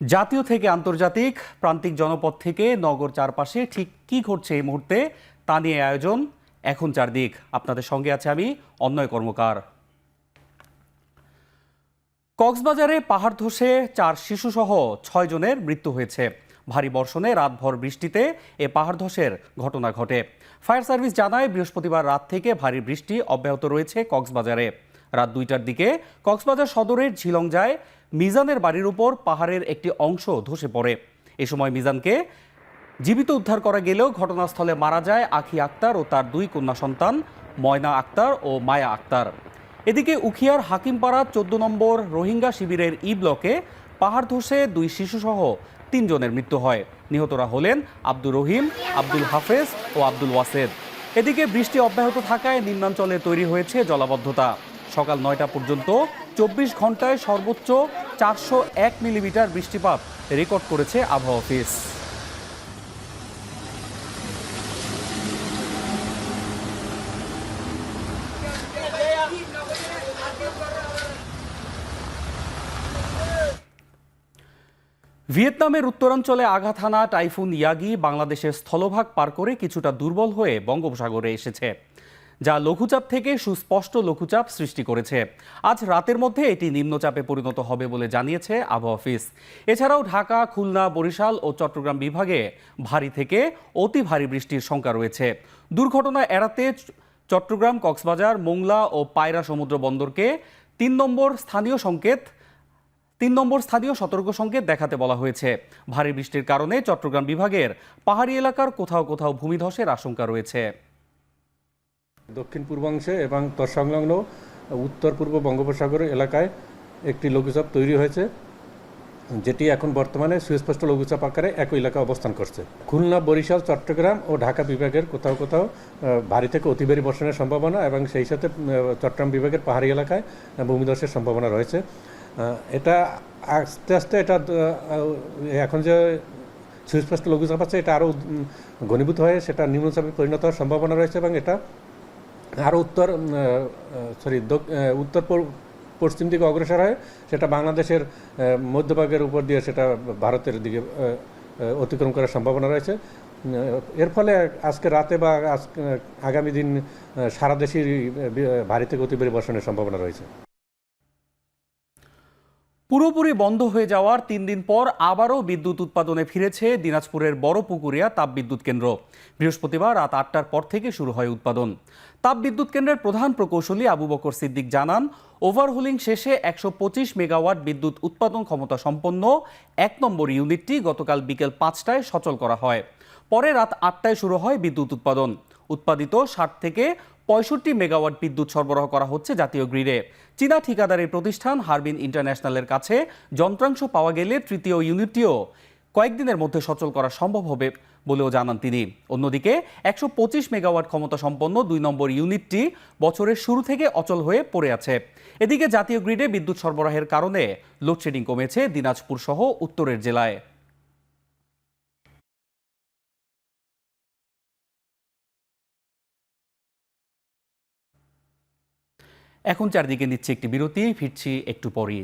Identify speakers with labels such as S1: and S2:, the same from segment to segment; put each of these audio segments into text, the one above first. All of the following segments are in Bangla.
S1: জাতীয় থেকে আন্তর্জাতিক, প্রান্তিক জনপদ থেকে নগর চারপাশে ঠিক কি ঘটছে এই মুহূর্তে তা নিয়ে আয়োজন এখন চারদিক। আপনাদের সঙ্গে আছে আমি অন্নয় কর্মকার। কক্সবাজারে পাহাড় ধসে 4 শিশুসহ 6 জনের মৃত্যু হয়েছে। ভারী বর্ষণে রাতভর বৃষ্টিতে এ পাহাড় ধসের ঘটনা ঘটে। ফায়ার সার্ভিস জানায় বৃহস্পতিবার রাত থেকে ভারী বৃষ্টি অব্যাহত রয়েছে কক্সবাজারে। রাত 2টার দিকে কক্সবাজার সদরের ঝিলংজায় মিজানের বাড়ির উপর পাহাড়ের একটি অংশ ধসে পড়ে। এ সময় মিজানকে জীবিত উদ্ধার করা গেলেও ঘটনাস্থলে মারা যায় আখি আক্তার ও তার 2 কন্যা সন্তান ময়না আক্তার ও মায়া আক্তার। এদিকে উখিয়ার হাকিমপাড়া 14 নম্বর রোহিঙ্গা শিবিরের ই ব্লকে পাহাড় ধসে 2 শিশুসহ 3 জনের মৃত্যু হয়। নিহতরা হলেন আব্দুর রহিম, আব্দুল হাফেজ ও আব্দুল ওয়াসেদ। এদিকে বৃষ্টি অব্যাহত থাকায় নিম্নাঞ্চলে তৈরি হয়েছে জলাবদ্ধতা। সকাল 9টা পর্যন্ত 24 ঘন্টায় সর্বোচ্চ 401 মিলিমিটার বৃষ্টিপাত রেকর্ড করেছে আবহাওয়া অফিস। ভিয়েতনামের উত্তরাঞ্চলে আঘাত হানা টাইফুন ইয়াগি বাংলাদেশের স্থলভাগ পার করে কিছুটা দুর্বল হয়ে বঙ্গোপসাগরে এসেছে, যা লঘুচাপ থেকে সুস্পষ্ট লঘুচাপ সৃষ্টি করেছে। আজ রাতের মধ্যে এটি নিম্নচাপে পরিণত হবে বলে জানিয়েছে আবহাওয়া অফিস। এছাড়াও ঢাকা, খুলনা, বরিশাল ও চট্টগ্রাম বিভাগে ভারী থেকে অতি ভারী বৃষ্টির শঙ্কা রয়েছে। দুর্ঘটনা এড়াতে চট্টগ্রাম, কক্সবাজার, মোংলা ও পায়রা সমুদ্র বন্দরকে 3 নম্বর স্থানীয় সতর্ক সংকেত দেখাতে বলা হয়েছে। ভারী বৃষ্টির কারণে চট্টগ্রাম বিভাগের পাহাড়ি এলাকার কোথাও কোথাও ভূমিধসের আশঙ্কা রয়েছে।
S2: দক্ষিণ পূর্বাংশে এবং তৎসংলগ্ন উত্তর পূর্ব বঙ্গোপসাগর এলাকায় একটি লঘুচাপ তৈরি হয়েছে, যেটি এখন বর্তমানে সুস্পষ্ট লঘুচাপ আকারে একই এলাকায় অবস্থান করছে। খুলনা, বরিশাল, চট্টগ্রাম ও ঢাকা বিভাগের কোথাও কোথাও ভারী থেকে অতি ভারী বর্ষণের সম্ভাবনা এবং সেই সাথে চট্টগ্রাম বিভাগের পাহাড়ি এলাকায় ভূমিধসের সম্ভাবনা রয়েছে। এটা আস্তে আস্তে এটা এখন যে সুস্পষ্ট লঘুচাপ আছে এটা আরও ঘনীভূত হয়ে সেটা নিম্নচাপে পরিণত হওয়ার সম্ভাবনা রয়েছে এবং এটা আরও উত্তর পশ্চিম দিকে অগ্রসর হয় সেটা বাংলাদেশের মধ্যভাগের উপর দিয়ে সেটা ভারতের দিকে অতিক্রম করার সম্ভাবনা রয়েছে। এর ফলে আজকে রাতে বা আগামী দিন সারা দেশেই ভারী থেকে অতি ভারী বর্ষণের সম্ভাবনা রয়েছে।
S1: পুরোপুরি বন্ধ হয়ে যাওয়ার 3 দিন পর আবারও বিদ্যুৎ উৎপাদনে ফিরেছে দিনাজপুরের বড়পুকুরিয়া তাপবিদ্যুৎ কেন্দ্র। বৃহস্পতিবার রাত 8টার পর থেকে শুরু হয় উৎপাদন। তাপবিদ্যুৎ কেন্দ্রের প্রধান প্রকৌশলী আবু বকর সিদ্দিক জানান, ওভারহোলিং শেষে 125 মেগাওয়াট বিদ্যুৎ উৎপাদন ক্ষমতা সম্পন্ন 1 নম্বর ইউনিটটি গতকাল বিকেল 5টায় সচল করা হয়। পরে রাত 8টায় শুরু হয় বিদ্যুৎ উৎপাদন। উৎপাদিত 60 থেকে 65 মেগাওয়াট বিদ্যুৎ সরবরাহ করা হচ্ছে জাতীয় গ্রিডে। চীনা ঠিকাদারের প্রতিষ্ঠান হারবিন ইন্টারন্যাশনালের কাছে যন্ত্রাংশ পাওয়া গেলে তৃতীয় ইউনিটটিও কয়েকদিনের মধ্যে সচল করা সম্ভব হবে বলেও জানান তিনি। অন্যদিকে 125 মেগাওয়াট ক্ষমতা সম্পন্ন 2 নম্বর ইউনিটটি বছরের শুরু থেকে অচল হয়ে পড়ে আছে। এদিকে জাতীয় গ্রিডে বিদ্যুৎ সরবরাহের কারণে লোডশেডিং কমেছে দিনাজপুর সহ উত্তরের জেলায়। এখন চারদিকে নিচ্ছে একটি বিরতি, ফিরছি একটু পরই।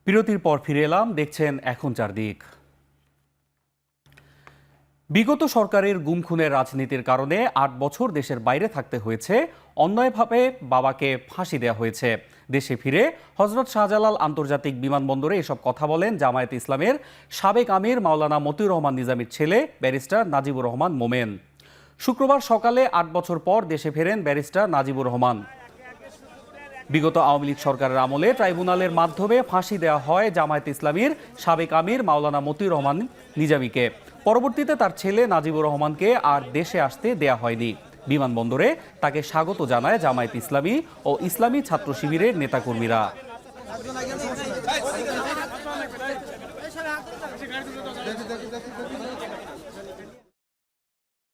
S1: বিরতির পর ফিরে এলাম, দেখছেন এখন চারদিক। বিগত সরকারের গুম খুনের রাজনীতির কারণে 8 বছর দেশের বাইরে থাকতে হয়েছে। অন্যায়ভাবে বাবাকে ফাঁসি দেওয়া হয়েছে। দেশে ফিরে হযরত শাহজালাল আন্তর্জাতিক বিমানবন্দরে এসব কথা বলেন জামায়াতে ইসলামের সাবেক আমির মাওলানা মতিউর রহমান নিজামীর ছেলে ব্যারিস্টার নাজিবুর রহমান মোমেন। শুক্রবার সকালে 8 বছর পর দেশে ফেরেন ব্যারিস্টার নাজিবুর রহমান। বিগত আওয়ামী লীগ সরকারের আমলে ট্রাইব্যুনালের মাধ্যমে ফাঁসি দেওয়া হয় জামায়াতে ইসলামীর সাবেক আমির মাওলানা মতিউর রহমান নিজামীকে। পরবর্তীতে তার ছেলে নাজিবুর রহমানকে আর দেশে আসতে দেয়া হয়নি। বিমানবন্দরে তাকে স্বাগত জানায় জামায়াত ইসলামী ও ইসলামী ছাত্র শিবিরের নেতাকর্মীরা।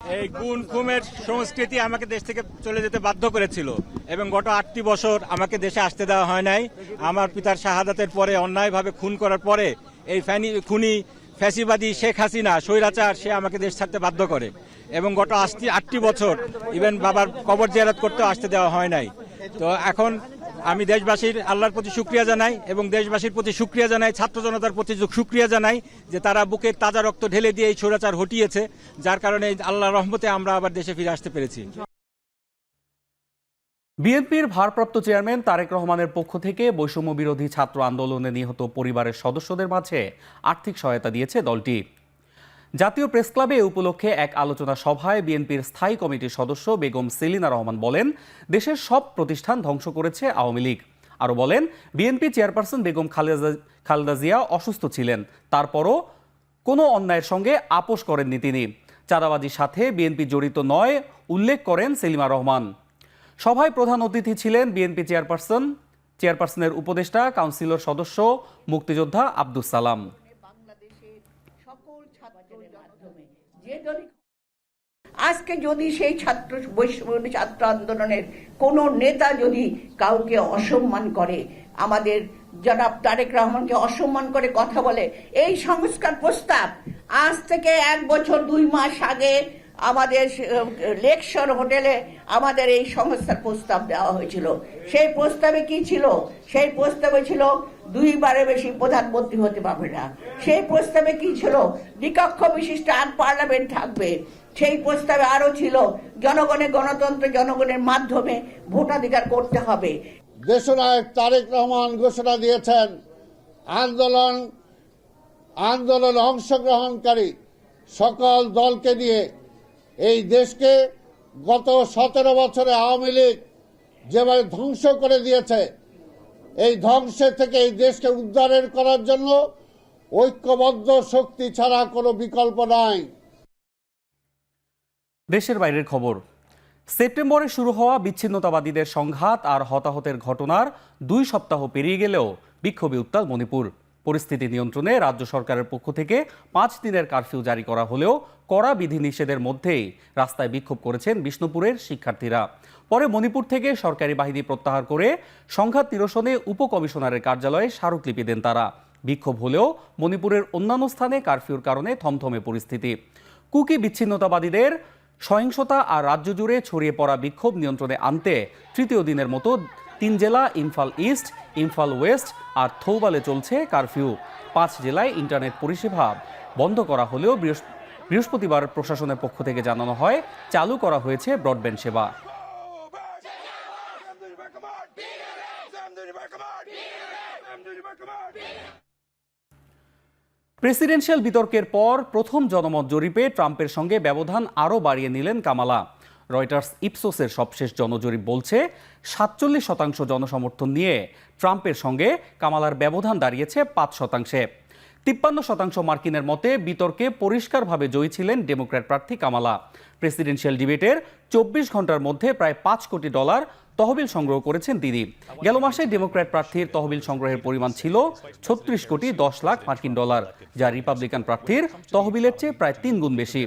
S3: এই গুণ খুনের সংস্কৃতি আমাকে দেশ থেকে চলে যেতে বাধ্য করেছিল এবং গত 8টি বছর আমাকে দেশে আসতে দেওয়া হয় নাই। আমার পিতার শাহাদাতের পরে অন্যায়ভাবে খুন করার পরে এই খুনি ফ্যাসিবাদী শেখ হাসিনা স্বৈরাচার সে আমাকে দেশ ছাড়তে বাধ্য করে এবং গত 8টি বছর ইভেন বাবার কবর জিয়ারত করতেও আসতে দেওয়া হয় নাই। তো এখন আমি দেশবাসীর আল্লাহর প্রতি শুকরিয়া জানাই এবং দেশবাসীর প্রতি শুকরিয়া জানাই, ছাত্র জনতার প্রতি শুকরিয়া জানাই যে তারা বুকের তাজা রক্ত ঢেলে দিয়ে এই স্বৈরাচার হটিয়েছে, যার কারণে আল্লাহর রহমতে আমরা আবার দেশে ফিরে আসতে পেরেছি।
S1: বিএনপির ভারপ্রাপ্ত চেয়ারম্যান তারেক রহমানের পক্ষ থেকে বৈষম্য বিরোধী ছাত্র আন্দোলনে নিহত পরিবারের সদস্যদের মাঝে আর্থিক সহায়তা দিয়েছে দলটি। জাতীয় প্রেস ক্লাবে এ উপলক্ষে এক আলোচনা সভায় বিএনপির স্থায়ী কমিটির সদস্য বেগম সেলিনা রহমান বলেন, দেশের সব প্রতিষ্ঠান ধ্বংস করেছে আওয়ামী লীগ। আরও বলেন, বিএনপি চেয়ারপারসন বেগম খালেদা জিয়া অসুস্থ ছিলেন, তারপরও কোনো অন্যায়ের সঙ্গে আপোষ করেননি তিনি। চাঁদাবাজির সাথে বিএনপি জড়িত নয় উল্লেখ করেন সেলিমা রহমান। সভায় প্রধান অতিথি ছিলেন বিএনপি চেয়ারপারসনের উপদেষ্টা কাউন্সিলর সদস্য মুক্তিযোদ্ধা আব্দুস সালাম।
S4: আজকে যদি সেই ছাত্র আন্দোলনের কোন নেতা যদি কাউকে অসম্মান করে, আমাদের জনাব তারেক রহমানকে অসম্মান করে কথা বলে, এই সংস্কার প্রস্তাব আজ থেকে 1 বছর 2 মাস আগে আমাদের লেকশর হোটেলে আমাদের এই সংস্কার প্রস্তাব দেওয়া হয়েছিল। সেই প্রস্তাবে কি ছিল? সেই প্রস্তাবে ছিল 2বারের বেশি প্রধানমন্ত্রী হতে পারবে না। সেই প্রস্তাবে কি ছিল? দ্বিকক্ষ বিশিষ্ট পার্লামেন্ট থাকবে। সেই প্রস্তাবে আরো ছিল জনগণের গণতন্ত্র, জনগণের মাধ্যমে ভোটাধিকার করতে হবে।
S5: দেশনায়ক তারেক রহমান ঘোষণা দিয়েছেন, আন্দোলন অংশগ্রহণকারী সকল দলকে নিয়ে এই দেশকে গত 17 বছরে আওয়ামী লীগ যেভাবে ধ্বংস করে দিয়েছে, এই ধ্বংসের থেকে এই দেশকে উদ্ধারের করার জন্য ঐক্যবদ্ধ শক্তি ছাড়া কোনো বিকল্প নাই।
S1: দেশের বাইরের খবর। সেপ্টেম্বরে শুরু হওয়া বিচ্ছিন্নতাবাদীদের সংঘাত আর হতাহতের ঘটনার 2 সপ্তাহ পেরিয়ে গেলেও বিক্ষোভে উত্তাল মণিপুর। পরিস্থিতি নিয়ন্ত্রণে রাজ্য সরকারের পক্ষ থেকে 5 দিনের কারফিউ জারি করা হলেও কড়া বিধিনিষেধের মধ্যেই রাস্তায় বিক্ষোভ করেছেন বিষ্ণুপুরের শিক্ষার্থীরা। পরে মণিপুর থেকে সরকারি বাহিনী প্রত্যাহার করে সংঘাত নিরসনে উপকমিশনারের কার্যালয়ে স্মারকলিপি দেন তারা। বিক্ষোভ হলেও মণিপুরের অন্যান্য স্থানে কারফিউর কারণে থমথমে পরিস্থিতি। কুকি বিচ্ছিন্নতাবাদীদের সহিংসতা আর রাজ্য জুড়ে ছড়িয়ে পড়া বিক্ষোভ নিয়ন্ত্রণে আনতে 3য় দিনের মতো 3 জেলা ইম্ফল ইস্ট, ইম্ফল ওয়েস্ট আর থৌবালে চলছে কারফিউ। 5 জেলায় ইন্টারনেট পরিষেবা বন্ধ করা হলেও বৃহস্পতিবার প্রশাসনের পক্ষ থেকে জানানো হয় চালু করা হয়েছে ব্রডব্যান্ড সেবা। প্রেসিডেন্সিয়াল বিতর্কের পর প্রথম জনমত জরিপে ট্রাম্পের সঙ্গে ব্যবধান আরও বাড়িয়ে নিলেন কামালা। রয়টার্স ইপসোসের সবশেষ জনজরিপ বলছে 47% জনসমর্থন নিয়ে ট্রাম্পের সঙ্গে কামালার ব্যবধান দাঁড়িয়েছে 5%। 53% মার্কিনের মতে বিতর্কে পরিষ্কারভাবে জয়ী ছিলেন ডেমোক্র্যাট প্রার্থী কামালা। প্রেসিডেন্সিয়াল ডিবেটের 24 ঘন্টার মধ্যে প্রায় $5 কোটি তহবিল সংগ্রহ করেছেন তিনি। গেল মাসে ডেমোক্র্যাট প্রার্থীর তহবিল সংগ্রহের পরিমাণ ছিল $36 কোটি 10 লাখ মার্কিন, যা রিপাবলিকান প্রার্থীর তহবিলের চেয়ে প্রায় 3 গুণ বেশি।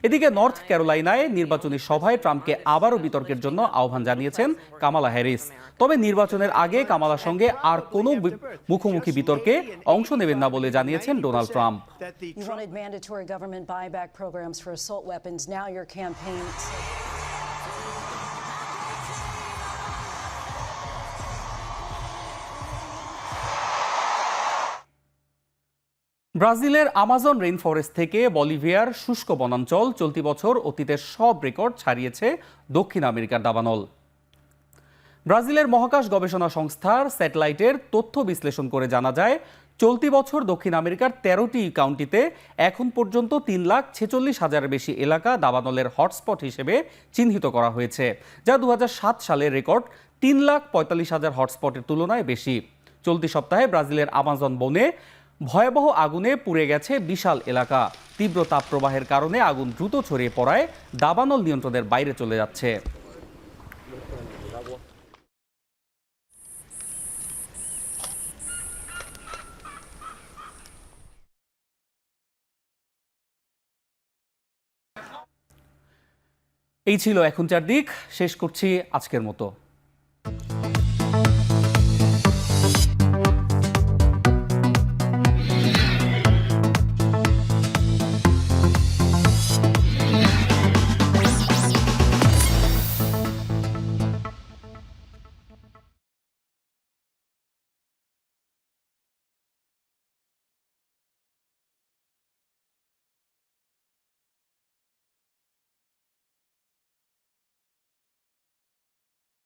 S1: এদিকে নর্থ ক্যারোলাইনায় নির্বাচনী সভায় ট্রাম্পকে আবারও বিতর্কের জন্য আহ্বান জানিয়েছেন কামালা হ্যারিস। তবে নির্বাচনের আগে কামালার সঙ্গে আর কোনো মুখোমুখি বিতর্কে অংশ নেবেন না বলে জানিয়েছেন Donald Trump.
S6: You wanted mandatory government buyback programs for assault weapons. Now your campaign.
S1: ব্রাজিলের আমাজন রেইন ফরেস্ট থেকে বলিভিয়ার শুষ্ক বনাঞ্চল চলতি বছর অতীতের সব রেকর্ড ছাড়িয়েছে দক্ষিণ আমেরিকার দাবানল। ব্রাজিলের মহাকাশ গবেষণা সংস্থার স্যাটেলাইটের তথ্য বিশ্লেষণ করে জানা যায়, চলতি বছর দক্ষিণ আমেরিকার 13টি কাউন্টিতে এখন পর্যন্ত 3,46,000 বেশি এলাকা দাবানলের হটস্পট হিসেবে চিহ্নিত করা হয়েছে, যা 2007 সালের রেকর্ড 3,45,000 হটস্পটের তুলনায় বেশি। চলতি সপ্তাহে ব্রাজিলের আমাজন বনে ভয়াবহ আগুনে পুড়ে গেছে বিশাল এলাকা। তীব্র তাপপ্রবাহের কারণে আগুন দ্রুত ছড়িয়ে পড়ায় দাবানল নিয়ন্ত্রণের বাইরে চলে যাচ্ছে। এই ছিল এখন চারদিক। শেষ করছি আজকের মতো।